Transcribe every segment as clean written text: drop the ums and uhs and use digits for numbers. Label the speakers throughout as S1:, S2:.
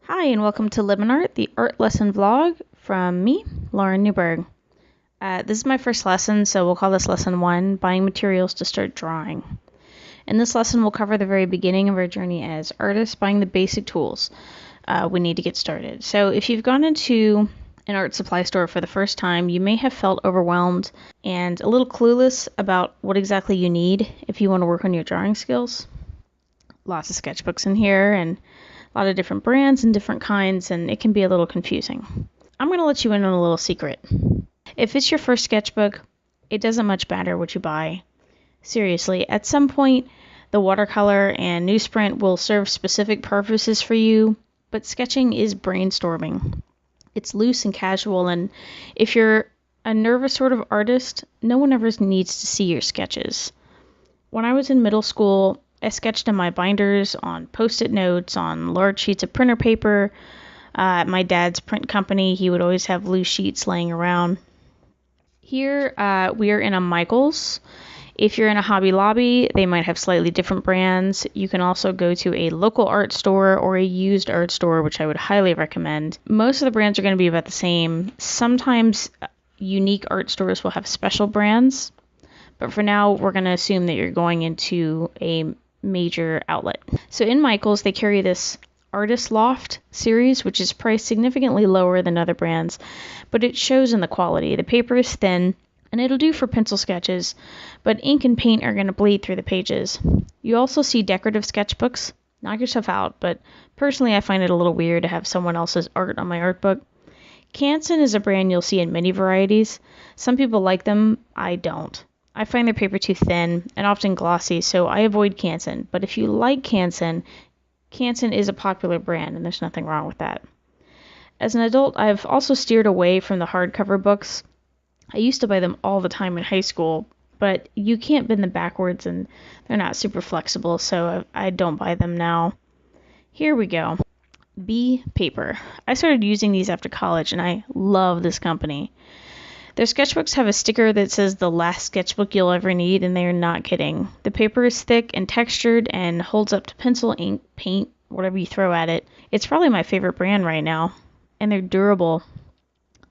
S1: Hi, and welcome to Lemonart, the art lesson vlog from me, Lauren Newberg. This is my first lesson, so we'll call this lesson 1, Buying Materials to Start Drawing. In this lesson, we'll cover the very beginning of our journey as artists, buying the basic tools we need to get started. So if you've gone into an art supply store for the first time, you may have felt overwhelmed and a little clueless about what exactly you need if you want to work on your drawing skills. Lots of sketchbooks in here, and a lot of different brands and different kinds, and it can be a little confusing. I'm going to let you in on a little secret. If it's your first sketchbook, it doesn't much matter what you buy. Seriously, at some point, the watercolor and newsprint will serve specific purposes for you, but sketching is brainstorming. It's loose and casual, and if you're a nervous sort of artist, no one ever needs to see your sketches. When I was in middle school, I sketched in my binders, on Post-it notes, on large sheets of printer paper. At my dad's print company, he would always have loose sheets laying around. Here, we are in a Michaels. If you're in a Hobby Lobby, they might have slightly different brands. You can also go to a local art store or a used art store, which I would highly recommend. Most of the brands are going to be about the same. Sometimes unique art stores will have special brands, but for now, we're going to assume that you're going into a major outlet. So in Michaels, they carry this Artist Loft series, which is priced significantly lower than other brands, but it shows in the quality. The paper is thin, and it'll do for pencil sketches, but ink and paint are going to bleed through the pages. You also see decorative sketchbooks. Knock yourself out, but personally I find it a little weird to have someone else's art on my art book. Canson is a brand you'll see in many varieties. Some people like them, I don't. I find their paper too thin and often glossy, so I avoid Canson. But if you like Canson, Canson is a popular brand, and there's nothing wrong with that. As an adult, I've also steered away from the hardcover books. I used to buy them all the time in high school, but you can't bend them backwards, and they're not super flexible, so I don't buy them now. Here we go. B Paper. I started using these after college, and I love this company. Their sketchbooks have a sticker that says the last sketchbook you'll ever need, and they are not kidding. The paper is thick and textured and holds up to pencil, ink, paint, whatever you throw at it. It's probably my favorite brand right now, and they're durable.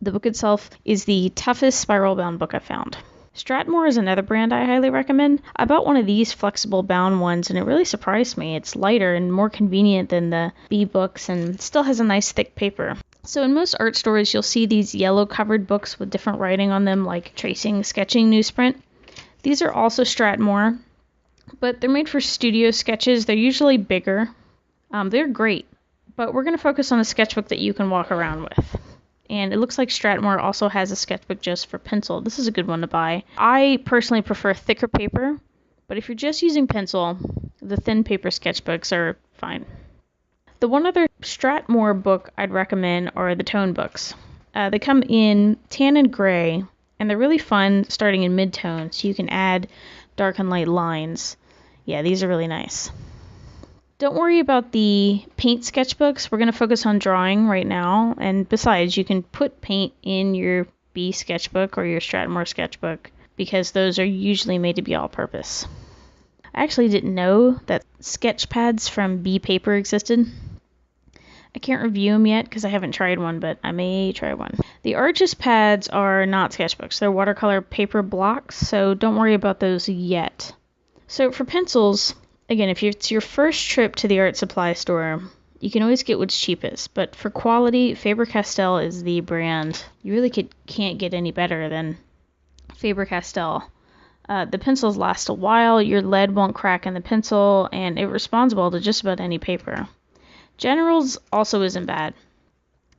S1: The book itself is the toughest spiral-bound book I've found. Strathmore is another brand I highly recommend. I bought one of these flexible bound ones, and it really surprised me. It's lighter and more convenient than the B books, and still has a nice thick paper. So in most art stores, you'll see these yellow covered books with different writing on them, like tracing, sketching, newsprint. These are also Strathmore, but they're made for studio sketches. They're usually bigger. They're great, but we're going to focus on a sketchbook that you can walk around with. And it looks like Strathmore also has a sketchbook just for pencil. This is a good one to buy. I personally prefer thicker paper, but if you're just using pencil, the thin paper sketchbooks are fine. The one other Strathmore book I'd recommend are the tone books. They come in tan and gray, and they're really fun starting in mid-tone, so you can add dark and light lines. Yeah, these are really nice. Don't worry about the paint sketchbooks. We're going to focus on drawing right now, and besides, you can put paint in your B sketchbook or your Strathmore sketchbook, because those are usually made to be all-purpose. I actually didn't know that sketch pads from B paper existed. I can't review them yet because I haven't tried one, but I may try one. The Arches pads are not sketchbooks. They're watercolor paper blocks, so don't worry about those yet. So for pencils, again, if it's your first trip to the art supply store, you can always get what's cheapest. But for quality, Faber-Castell is the brand. You really can't get any better than Faber-Castell. The pencils last a while, your lead won't crack in the pencil, and it responds well to just about any paper. Generals also isn't bad.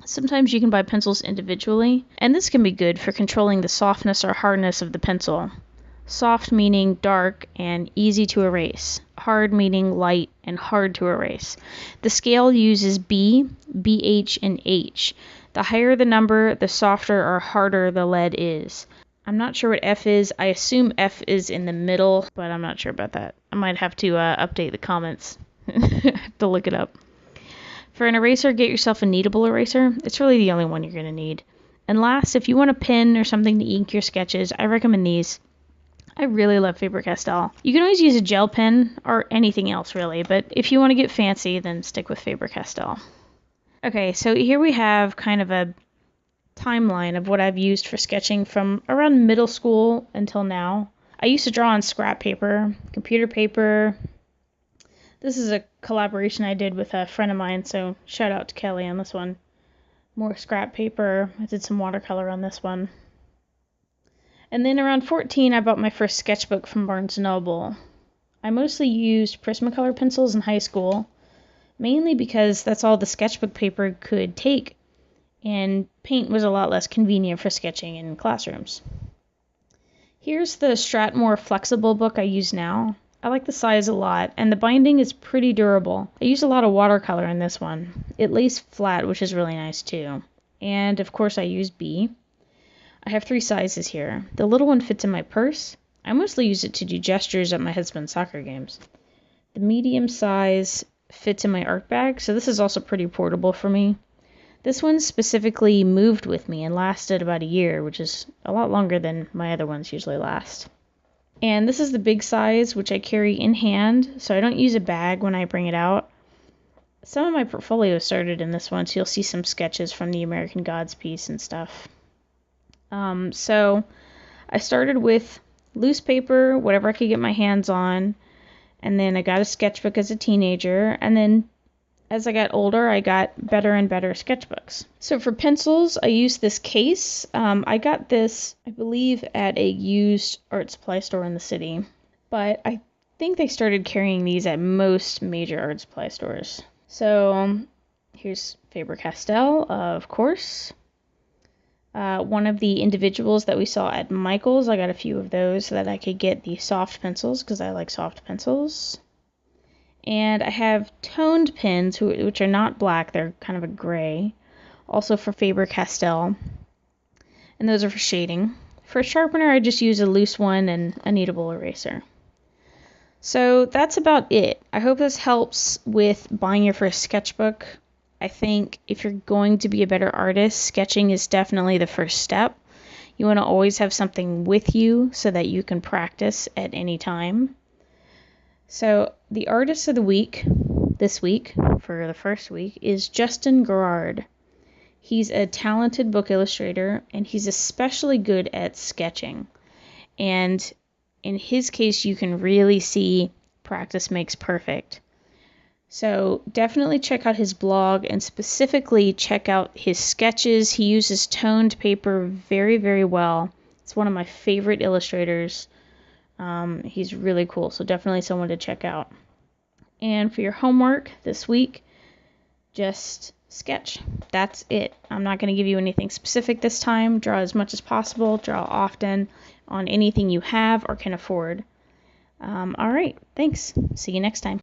S1: Sometimes you can buy pencils individually, and this can be good for controlling the softness or hardness of the pencil. Soft meaning dark and easy to erase. Hard meaning light and hard to erase. The scale uses B, BH, and H. The higher the number, the softer or harder the lead is. I'm not sure what F is. I assume F is in the middle, but I'm not sure about that. I might have to update the comments. Have to look it up. For an eraser, get yourself a kneadable eraser. It's really the only one you're going to need. And last, if you want a pen or something to ink your sketches, I recommend these. I really love Faber-Castell. You can always use a gel pen or anything else really, but if you want to get fancy, then stick with Faber-Castell. Okay, so here we have kind of a timeline of what I've used for sketching from around middle school until now. I used to draw on scrap paper, computer paper. This is a collaboration I did with a friend of mine, so shout out to Kelly on this one. More scrap paper. I did some watercolor on this one. And then around 14, I bought my first sketchbook from Barnes & Noble. I mostly used Prismacolor pencils in high school, mainly because that's all the sketchbook paper could take, and paint was a lot less convenient for sketching in classrooms. Here's the Strathmore flexible book I use now. I like the size a lot, and the binding is pretty durable. I use a lot of watercolor in this one. It lays flat, which is really nice too. And of course I use B. I have 3 sizes here. The little one fits in my purse. I mostly use it to do gestures at my husband's soccer games. The medium size fits in my art bag, so this is also pretty portable for me. This one specifically moved with me and lasted about a year, which is a lot longer than my other ones usually last. And this is the big size, which I carry in hand, so I don't use a bag when I bring it out. Some of my portfolio started in this one, so you'll see some sketches from the American Gods piece and stuff. So I started with loose paper, whatever I could get my hands on, and then I got a sketchbook as a teenager, and then as I got older, I got better and better sketchbooks. So for pencils, I used this case. I got this, I believe, at a used art supply store in the city, but I think they started carrying these at most major art supply stores. So here's Faber-Castell, of course. One of the individuals that we saw at Michael's, I got a few of those so that I could get the soft pencils because I like soft pencils. And I have toned pens, which are not black, they're kind of a gray, also for Faber-Castell. And those are for shading. For a sharpener, I just use a loose one and a kneadable eraser. So that's about it. I hope this helps with buying your first sketchbook. I think if you're going to be a better artist, sketching is definitely the first step. You want to always have something with you so that you can practice at any time. So the artist of the week, this week, for the first week, is Justin Gerard. He's a talented book illustrator, and he's especially good at sketching. And in his case, you can really see practice makes perfect. So definitely check out his blog, and specifically check out his sketches. He uses toned paper very, very well. It's one of my favorite illustrators. He's really cool, so definitely someone to check out. And for your homework this week, just sketch. That's it. I'm not going to give you anything specific this time. Draw as much as possible. Draw often on anything you have or can afford. All right, thanks. See you next time.